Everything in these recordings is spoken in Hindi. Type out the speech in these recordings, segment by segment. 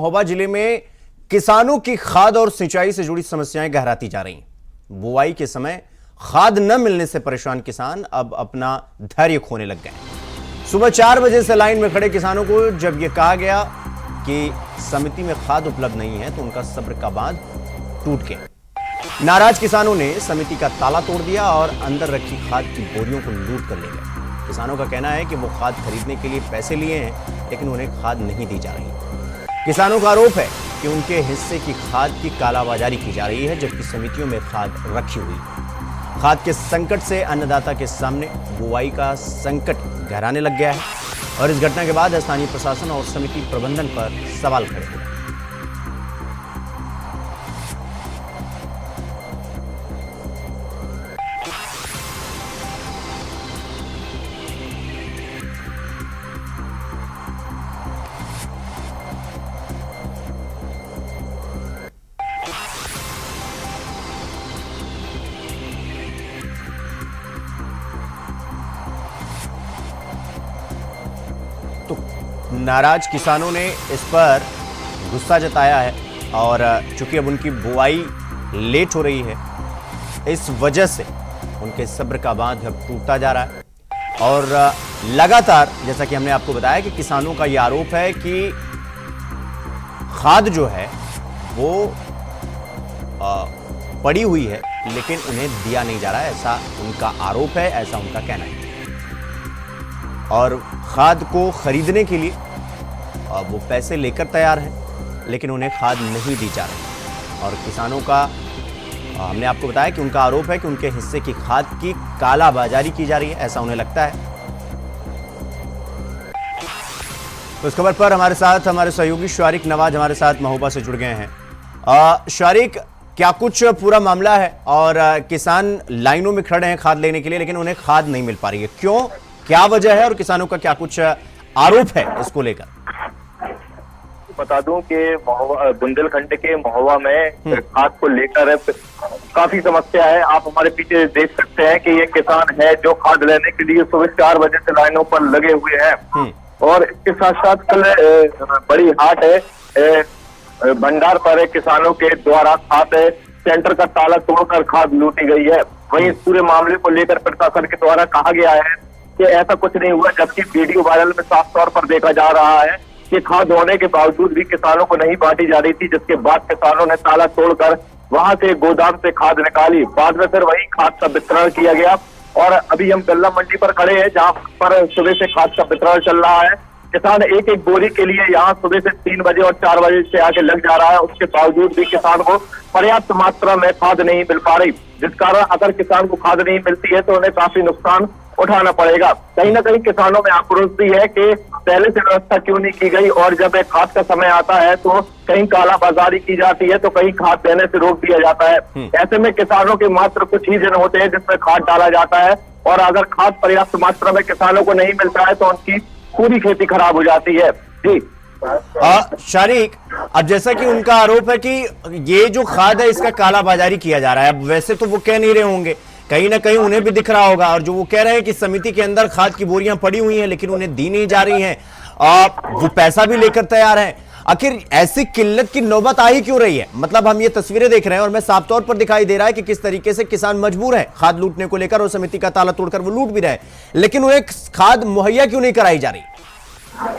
महोबा जिले में किसानों की खाद और सिंचाई से जुड़ी समस्याएं गहराती जा रही। बुआई के समय खाद न मिलने से परेशान किसान अब अपना धैर्य खोने लग गए। सुबह 4 बजे से लाइन में खड़े किसानों को जब यह कहा गया कि समिति में खाद उपलब्ध नहीं है तो उनका सब्र का बांध टूट गया। नाराज किसानों ने समिति का ताला तोड़ दिया और अंदर रखी खाद की बोरियों को लूट कर ले गए। किसानों का कहना है कि वो खाद खरीदने के लिए पैसे लिए हैं, लेकिन उन्हें खाद नहीं दी जा रही। किसानों का आरोप है कि उनके हिस्से की खाद की कालाबाजारी की जा रही है, जबकि समितियों में खाद रखी हुई है। खाद के संकट से अन्नदाता के सामने बुआई का संकट गहराने लग गया है और इस घटना के बाद स्थानीय प्रशासन और समिति प्रबंधन पर सवाल खड़े हुए। तो नाराज किसानों ने इस पर गुस्सा जताया है और चूंकि अब उनकी बुआई लेट हो रही है, इस वजह से उनके सब्र का बांध अब टूटता जा रहा है। और लगातार जैसा कि हमने आपको बताया कि किसानों का यह आरोप है कि खाद जो है वो पड़ी हुई है, लेकिन उन्हें दिया नहीं जा रहा है, ऐसा उनका आरोप है, ऐसा उनका कहना है। और खाद को खरीदने के लिए वो पैसे लेकर तैयार हैं, लेकिन उन्हें खाद नहीं दी जा रही। और किसानों का हमने आपको बताया कि उनका आरोप है कि उनके हिस्से की खाद की कालाबाजारी की जा रही है, ऐसा उन्हें लगता है। तो इस खबर पर हमारे साथ हमारे सहयोगी शारिक नवाज हमारे साथ महोबा से जुड़ गए हैं। शारिक, क्या कुछ पूरा मामला है और किसान लाइनों में खड़े हैं खाद लेने के लिए, लेकिन उन्हें खाद नहीं मिल पा रही है, क्यों, क्या वजह है और किसानों का क्या कुछ आरोप है इसको लेकर? बता दूं कि बुंदेलखंड के महोबा में खाद को लेकर काफी समस्या है। आप हमारे पीछे देख सकते हैं कि ये किसान है जो खाद लेने के लिए सुबह 4 बजे से लाइनों पर लगे हुए हैं। और इसके साथ साथ कल बड़ी हाट है भंडार पर किसानों के द्वारा खाद सेंटर का ताला तोड़कर खाद लूटी गई है। वहीं इस पूरे मामले को लेकर प्रशासन के द्वारा कहा गया है कि ऐसा कुछ नहीं हुआ, जबकि वीडियो वायरल में साफ तौर पर देखा जा रहा है कि खाद होने के बावजूद भी किसानों को नहीं बांटी जा रही थी, जिसके बाद किसानों ने ताला तोड़कर वहां से गोदाम से खाद निकाली। बाद में फिर वही खाद का वितरण किया गया और अभी हम गल्ला मंडी पर खड़े हैं, जहां पर सुबह से खाद का वितरण चल रहा है। किसान एक एक बोरी के लिए यहाँ सुबह से 3 बजे और 4 बजे से आके लग जा रहा है। उसके बावजूद भी किसान को पर्याप्त मात्रा में खाद नहीं मिल पा रही, जिस कारण अगर किसान को खाद नहीं मिलती है तो उन्हें काफी नुकसान उठाना पड़ेगा। कहीं ना कहीं किसानों में आक्रोश भी है कि पहले से व्यवस्था क्यों नहीं की गई, और जब एक खाद का समय आता है तो कहीं कालाबाजारी की जाती है तो कहीं खाद देने से रोक दिया जाता है। ऐसे में किसानों के मात्र कुछ ही दिन होते हैं जिसमें खाद डाला जाता है, और अगर खाद पर्याप्त मात्रा में किसानों को नहीं मिलता है तो उनकी पूरी खेती खराब हो जाती है। जी शारिक, अब जैसा कि उनका आरोप है कि ये जो खाद है इसका कालाबाजारी किया जा रहा है, अब वैसे तो वो कह नहीं रहे होंगे, कहीं ना कहीं उन्हें भी दिख रहा होगा, और जो वो कह रहे हैं कि समिति के अंदर खाद की बोरियां पड़ी हुई हैं लेकिन उन्हें दी नहीं जा रही हैं, वो पैसा भी लेकर तैयार हैं। आखिर ऐसी किल्लत की नौबत आ ही क्यों रही है? मतलब हम ये तस्वीरें देख रहे हैं और मैं साफ तौर पर दिखाई दे रहा है कि किस तरीके से किसान मजबूर है खाद लूटने को लेकर, और समिति का ताला तोड़कर वो लूट भी रहे, लेकिन उन्हें खाद मुहैया क्यों नहीं कराई जा रही?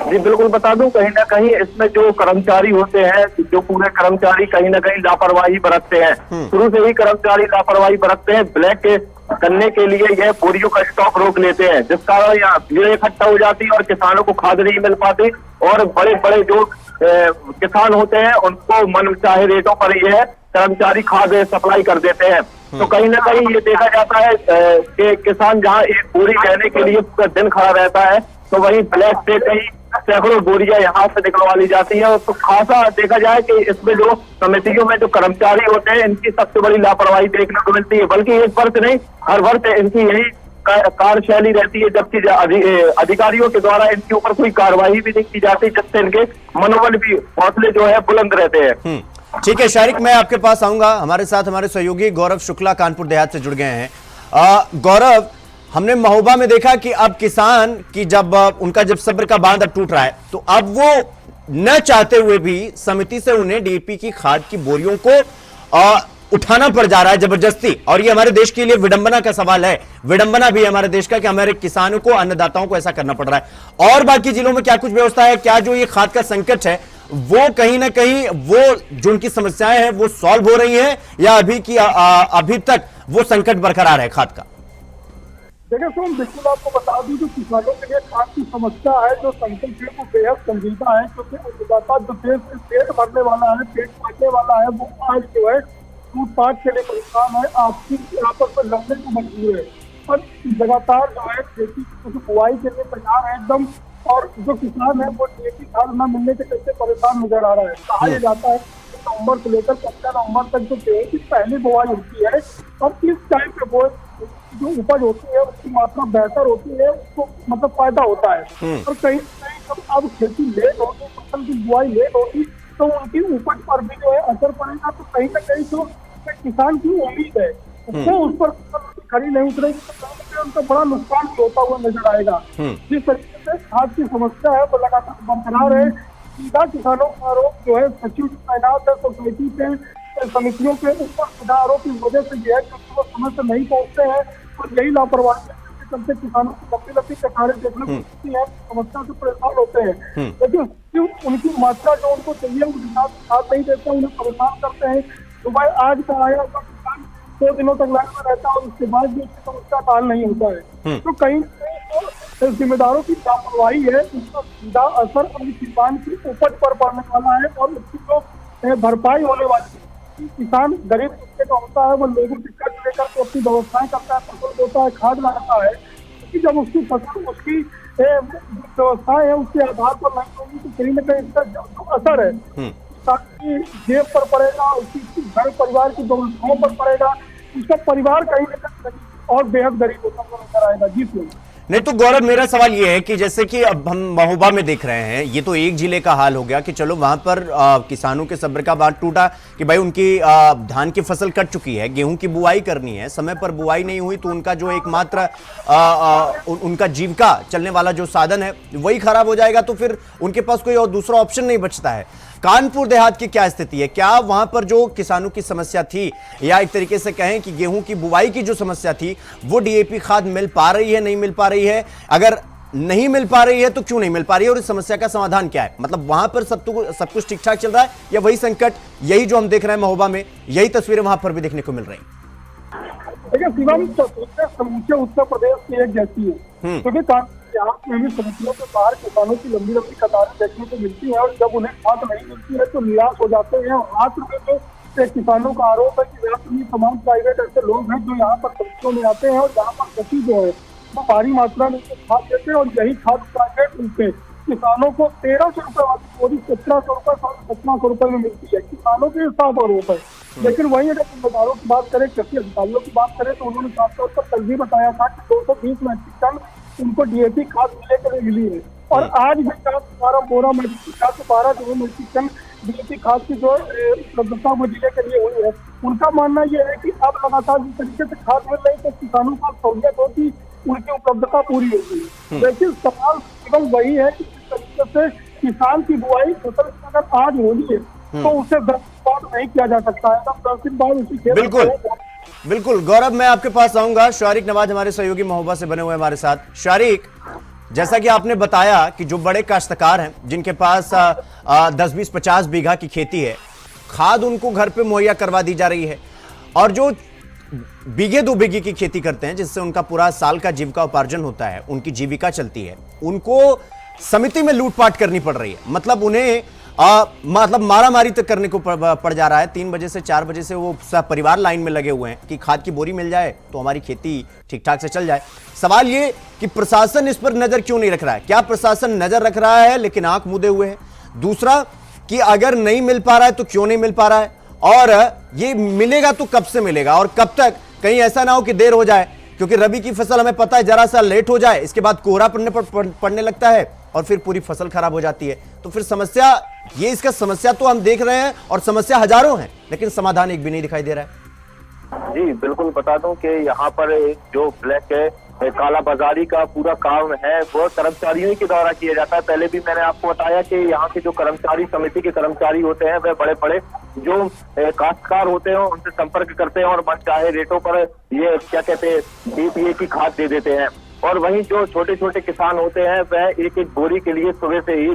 जी बिल्कुल बता दूं, कहीं ना कहीं इसमें जो कर्मचारी होते हैं, जो पूरे कर्मचारी कहीं ना कहीं लापरवाही बरतते हैं। शुरू से ही कर्मचारी लापरवाही बरतते हैं। ब्लैक करने के लिए यह बोरियों का स्टॉक रोक लेते हैं, जिस कारण यहाँ भीड़ इकट्ठा हो जाती है और किसानों को खाद नहीं मिल पाती, और बड़े बड़े जो किसान होते हैं उनको मन चाहे रेटों पर यह कर्मचारी खाद सप्लाई कर देते हैं। तो कहीं ना कहीं ये देखा जाता है कि किसान जहाँ एक बोरी लेने के लिए पूरा दिन खड़ा रहता है, तो वहीं ब्लैक से कहीं सैकड़ों बोरियां यहाँ से निकलवा ली जाती है। तो खासा देखा जाए कि इसमें जो समितियों में जो कर्मचारी होते हैं इनकी सबसे बड़ी लापरवाही देखने को मिलती है। बल्कि एक वर्ष नहीं, हर वर्ष इनकी यही कार्यशैली रहती है, जबकि अधिकारियों के द्वारा इनके ऊपर कोई कार्रवाई भी नहीं की जाती, जिससे इनके मनोबल भी, हौसले जो है बुलंद रहते हैं। ठीक है शारिक, मैं आपके पास आऊंगा। हमारे साथ हमारे सहयोगी गौरव शुक्ला कानपुर देहात से जुड़ गए हैं। गौरव, हमने महोबा में देखा कि अब किसान की जब उनका जब सब्र का बांध अब टूट रहा है, तो अब वो न चाहते हुए भी समिति से उन्हें डीएपी की खाद की बोरियों को उठाना पड़ जा रहा है जबरदस्ती। और ये हमारे देश के लिए विडंबना का सवाल है, विडंबना भी है हमारे देश का कि हमारे किसानों को, अन्नदाताओं को ऐसा करना पड़ रहा है। और बाकी जिलों में क्या कुछ व्यवस्था है, क्या जो ये खाद का संकट है वो कहीं ना कहीं वो जो उनकी समस्याएं हैं वो सॉल्व हो रही हैं, या अभी तक वो संकट बरकरार है खाद का? देखिए सोम, बिल्कुल आपको बता दूं, जो किसानों के लिए खाद की समस्या है, जो संकट है, वो बेहद संजीदा है। क्योंकि अन्नदाता जो देश से पेट भरने वाला है, पेट पालने वाला है, वो आज जो है लूटपाट के लिए परेशान है, आपसी आपस में लड़ने को मजबूर है। और लगातार जो है खेती की बुआई के लिए तैयार है एकदम, और जो किसान है वो डीएपी खाद न मिलने के चलते परेशान नजर आ रहा है। कहा यह जाता है नवंबर से लेकर 15 नवंबर तक जो गेहूं की पहली बुआई होती है, और इस टाइम पे वो जो उपज होती है उसकी मात्रा बेहतर होती है, उसको मतलब फायदा होता है। और कहीं जब अब खेती लेट होगी, फसल की बुआई लेट होगी, तो उनकी उपज पर भी जो है असर पड़ेगा। तो कहीं ना कहीं जो किसान की उम्मीद है वो उस पर खरी नहीं उतरेगी, तो कहीं ना कहीं उनका बड़ा नुकसान भी होता हुआ नजर आएगा। जिस तरीके से खाद की समस्या है वो लगातार बरकरार है। सीधा किसानों का आरोप जो है सचिव तैनात है सोसाइटी के समितियों के ऊपर, सीधा आरोप की वजह से यह है क्योंकि वो समय से नहीं पहुंचते हैं, और यही लापरवाही के चलते किसानों को लंबी लंबी कतारें देखने को मिलती है, समस्या से परेशान होते हैं। लेकिन उनकी मात्रा जो उनको चाहिए उस हिसाब से खाद नहीं देते, उन्हें परेशान करते हैं। सुबह आज का आया तो किसान 2 दिनों तक लाइन में रहता है, और उसके बाद भी उसकी समस्या का हल नहीं होता है। तो कहीं तो जिम्मेदारों की लापरवाही है, उसका सीधा असर अभी किसान की उपज पर पड़ने वाला है, और उसकी जो भरपाई होने वाली है। किसान गरीब तबके का होता है, वो लोगों की कर्ज लेकर के अपनी व्यवस्थाएं करता है, फसल बोता है, खाद लगाता है। क्योंकि जब उसकी फसल, उसकी व्यवस्थाएं है उसके आधार पर नहीं होगी, तो कहीं ना कहीं इसका जो असर है किसान की जेब पर पड़ेगा, उसकी घर परिवार की व्यवस्थाओं पर पड़ेगा, उसका परिवार कहीं ना कहीं और बेहद गरीब होता हुआ नजर आएगा। जी सर। नहीं तो गौरव, मेरा सवाल यह है कि जैसे कि अब हम महोबा में देख रहे हैं, ये तो एक जिले का हाल हो गया कि चलो वहां पर किसानों के सब्र का बांध टूटा कि भाई उनकी धान की फसल कट चुकी है, गेहूं की बुआई करनी है, समय पर बुआई नहीं हुई तो उनका जो एकमात्र उनका जीविका चलने वाला जो साधन है वही खराब हो जाएगा, तो फिर उनके पास कोई और दूसरा ऑप्शन नहीं बचता है। कानपुर देहात की क्या स्थिति है? क्या वहां पर जो किसानों की समस्या थी, या एक तरीके से कहें कि गेहूं की बुवाई की जो समस्या थी, वो डीएपी खाद मिल पा रही है, नहीं मिल पा रही है? अगर नहीं मिल पा रही है तो क्यों नहीं मिल पा रही है, और इस समस्या का समाधान क्या है? मतलब वहां पर सब कुछ ठीक ठाक चल रहा है, या वही संकट, यही जो हम देख रहे हैं महोबा में, यही तस्वीरें वहां पर भी देखने को मिल रही? देखिए शिवम, समूचे उत्तर प्रदेश की एक जैसी है, क्योंकि यहाँ में भी समितियों के बाहर किसानों की लंबी लंबी कतारें देखने को मिलती है, और जब उन्हें खाद नहीं मिलती है तो निराश हो जाते हैं। और रात में जो किसानों का आरोप है कि रात में तमाम प्राइवेट ऐसे लोग हैं जो यहाँ पर समितियों में आते हैं, और यहाँ पर कृषि जो है वो भारी मात्रा में खाद देते हैं, और यही खाद प्राइवेट उनसे किसानों को 1300 रुपए वाली बोरी 1700 रुपए 1700 रुपए में मिलती है। किसानों के साथ आरोप है। लेकिन वही अगर जिम्मेदारों की बात करें, कृषि अधिकारियों की बात करें, तो उन्होंने साफ तौर पर कल भी बताया था कि 220 मीट्रिक टन उनको डीएपी खाद मिलने के लिए मिली है, और आज भी 12 मीट्रिक टन डीएपी खाद की जो उपलब्धता वो जिले के लिए हुई है। उनका मानना यह है कि अब लगातार जिस तरीके से खाद मिल रही तो किसानों को सहूलियत होती, उनकी उपलब्धता पूरी होगी। लेकिन सवाल केवल वही है कि जिस तरीके से किसान की बुआई फसल अगर आज होनी है तो उसे 10 दिन बाद नहीं किया जा सकता है, तब 10 दिन बाद उसी बिल्कुल बिल्कुल। गौरव, मैं आपके पास आऊंगा। शारिक नवाज हमारे सहयोगी महोबा से बने हुए हमारे साथ। शारिक, जैसा कि आपने बताया कि जो बड़े काश्तकार हैं जिनके पास 10, 20, 50 बीघा की खेती है, खाद उनको घर पे मुहैया करवा दी जा रही है, और जो बीघे 2 बीघे की खेती करते हैं जिससे उनका पूरा साल का जीविका उपार्जन होता है, उनकी जीविका चलती है, उनको समिति में लूटपाट करनी पड़ रही है। मतलब उन्हें मतलब मारामारी तक करने को पड़ जा रहा है। 3 बजे से 4 बजे से वो परिवार लाइन में लगे हुए हैं कि खाद की बोरी मिल जाए तो हमारी खेती ठीक ठाक से चल जाए। सवाल ये कि प्रशासन इस पर नजर क्यों नहीं रख रहा है? क्या प्रशासन नजर रख रहा है लेकिन आंख मूंदे हुए है? दूसरा कि अगर नहीं मिल पा रहा है तो क्यों नहीं मिल पा रहा है, और ये मिलेगा तो कब से मिलेगा और कब तक? कहीं ऐसा ना हो कि देर हो जाए, क्योंकि रबी की फसल हमें पता है जरा सा लेट हो जाए, इसके बाद कोहरा पड़ने लगता है और फिर पूरी फसल खराब हो जाती है। तो फिर समस्या ये, इसका समस्या तो हम देख रहे हैं और समस्या हजारों हैं, लेकिन समाधान एक भी नहीं दिखाई दे रहा है। जी बिल्कुल, बता दूं कि यहाँ पर जो ब्लैक काला बाजारी का पूरा काम है वो कर्मचारियों के द्वारा किया जाता है। पहले भी मैंने आपको बताया कि यहाँ के जो कर्मचारी समिति के कर्मचारी होते हैं वह बड़े बड़े जो काश्तकार होते हैं उनसे संपर्क करते हैं और मनचाहे रेटों पर ये क्या कहते हैं डीपीए की खाद दे देते हैं। और वहीं जो छोटे छोटे किसान होते हैं वह एक एक बोरी के लिए सुबह से ही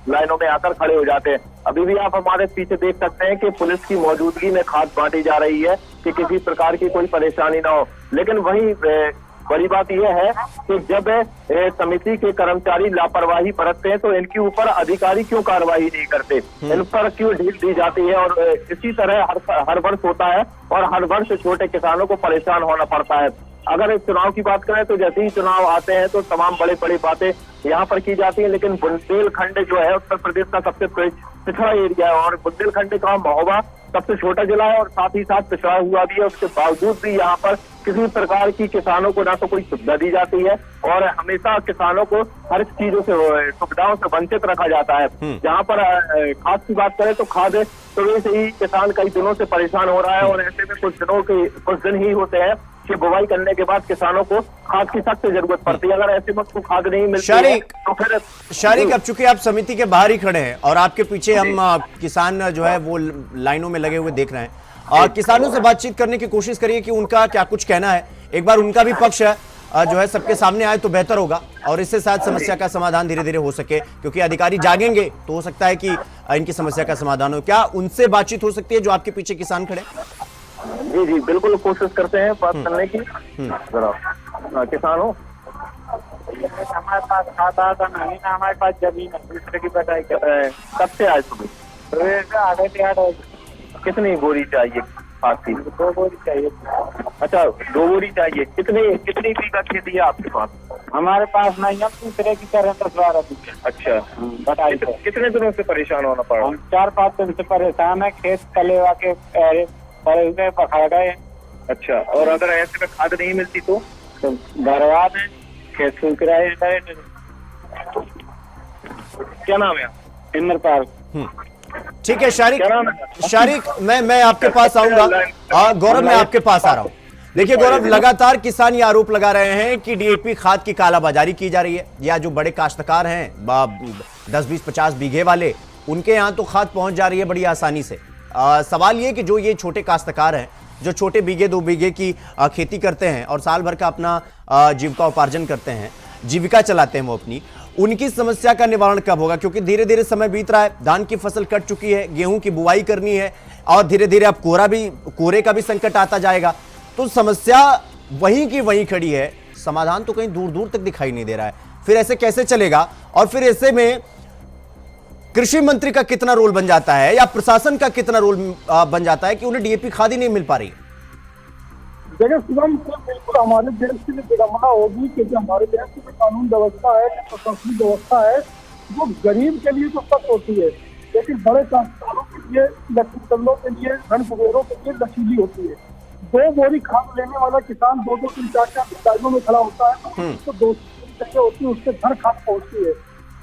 लाइनों में आकर खड़े हो जाते हैं। अभी भी आप हमारे पीछे देख सकते हैं कि पुलिस की मौजूदगी में खाद बांटी जा रही है कि किसी प्रकार की कोई परेशानी ना हो। लेकिन वहीं बड़ी बात यह है कि जब समिति के कर्मचारी लापरवाही बरतते हैं तो इनके ऊपर अधिकारी क्यों कार्रवाई नहीं करते, इन पर क्यों ढील दी जाती है। और इसी तरह हर वर्ष होता है और हर वर्ष छोटे किसानों को परेशान होना पड़ता है। अगर इस चुनाव की बात करें तो जैसे ही चुनाव आते हैं तो तमाम बड़ी बड़ी बातें यहाँ पर की जाती है। लेकिन बुंदेलखंड जो है उत्तर प्रदेश का सबसे पिछड़ा एरिया है और बुंदेलखंड का महोबा सबसे छोटा जिला है और साथ ही साथ पिछड़ा हुआ भी है। उसके बावजूद भी यहाँ पर किसी प्रकार की किसानों को ना तो कोई सुविधा दी जाती है और हमेशा किसानों को हर चीजों से सुविधाओं से वंचित रखा जाता है। जहाँ पर खाद की बात करें तो खाद सुबह से ही किसान कई दिनों से परेशान हो रहा है और ऐसे में कुछ दिन ही होते हैं कि बुवाई करने के बाद किसानों को खाद की सख्त जरूरत पड़ती है। अगर ऐसे वक्त को खाद नहीं मिलती है तो फिर शारिक, अब चूंकि आप समिति के बाहर ही खड़े हैं और आपके पीछे हम किसान जो है वो लाइनों में लगे हुए देख रहे हैं और किसानों से बातचीत करने की कोशिश करिए कि उनका क्या कुछ कहना है। एक बार उनका भी पक्ष जो है सबके सामने आए तो बेहतर होगा और इससे शायद समस्या का समाधान धीरे धीरे हो सके, क्योंकि अधिकारी जागेंगे तो हो सकता है कि इनकी समस्या का समाधान हो। क्या उनसे बातचीत हो सकती है जो आपके पीछे किसान खड़े? जी जी बिल्कुल कोशिश करते हैं बात करने की। जरा किसान हो, हमारे पास खाता था नहीं ना, हमारे पास जमीन है, दूसरे की बटाई कर रहे हैं। कब से आए सुबह? आधे से कितनी बोरी चाहिए खाद की? 2 बोरी चाहिए। अच्छा 2 बोरी चाहिए। कितनी बीघा खेती है आपके पास? हमारे पास नहीं, हम दूसरे की तरह 10-12 बीघा। अच्छा बटाई कितने दिनों से परेशान होना पड़ा? हम 4-5 दिन से परेशान है। खेत कलेवा के पड़े हुए पखा गए। अच्छा, और अगर ऐसे में खाद नहीं मिलती तो बर्बाद है, खेत सूख रहे हैं। क्या नाम है? इंद्रपाल। ठीक है शारिक, मैं आपके पास आऊंगा। गौरव, मैं आपके पास आ रहा हूं। देखिए गौरव, लगातार किसान ये आरोप लगा रहे हैं कि डीएपी खाद की कालाबाजारी की जा रही है, या जो बड़े काश्तकार हैं 10-20-50 बीघे वाले, उनके यहाँ तो खाद पहुंच जा रही है बड़ी आसानी से। सवाल ये कि जो ये छोटे काश्तकार हैं जो छोटे बीघे 2 बीघे की खेती करते हैं और साल भर का अपना जीविकोपार्जन करते हैं, जीविका चलाते हैं वो अपनी, उनकी समस्या का निवारण कब होगा? क्योंकि धीरे धीरे समय बीत रहा है, धान की फसल कट चुकी है, गेहूं की बुआई करनी है और धीरे धीरे अब कोरे का भी संकट आता जाएगा। तो समस्या वहीं की वहीं खड़ी है, समाधान तो कहीं दूर दूर तक दिखाई नहीं दे रहा है। फिर ऐसे कैसे चलेगा? और फिर ऐसे में कृषि मंत्री का कितना रोल बन जाता है या प्रशासन का कितना रोल बन जाता है कि उन्हें डीएपी खाद ही नहीं मिल पा रही? देखिए शिवम, बिल्कुल हमारे देश की विडंबना होगी कि जो हमारे देश की कानून व्यवस्था है, प्रशासनिक व्यवस्था है, वो गरीब के लिए तो सख्त होती है, लेकिन बड़े काश्तकारों के लिए, लक्ष्मीचंदों के लिए, धन कुबेरों के लिए लचीली होती है। 2 बोरी खाद लेने वाला किसान 2-2, 3-4 लाइनों में खड़ा होता है तो 2 बोरी होती है, उसके घर खाद पहुँचती है।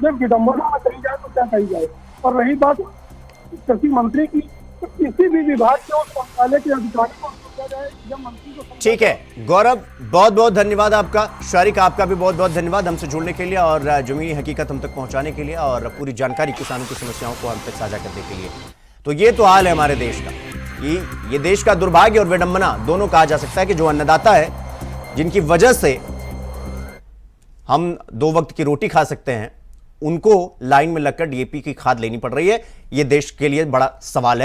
जब विडंबना में कही जाए तो क्या कही जाए। और रही बात कृषि मंत्री की, तो किसी भी विभाग के उस मंत्रालय के अधिकारी को सोचा जाए या मंत्री को। ठीक है गौरव, बहुत बहुत धन्यवाद आपका। शारिक, आपका भी बहुत बहुत धन्यवाद हमसे जुड़ने के लिए और जमीनी हकीकत हम तक पहुंचाने के लिए और पूरी जानकारी किसानों की समस्याओं को हम तक साझा करने के लिए। तो ये तो हाल है हमारे देश का, ये देश का दुर्भाग्य और विडंबना दोनों कहा जा सकता है कि जो अन्नदाता है, जिनकी वजह से हम 2 वक्त की रोटी खा सकते हैं, उनको लाइन में लगकर डीएपी की खाद लेनी पड़ रही है। यह देश के लिए बड़ा सवाल है।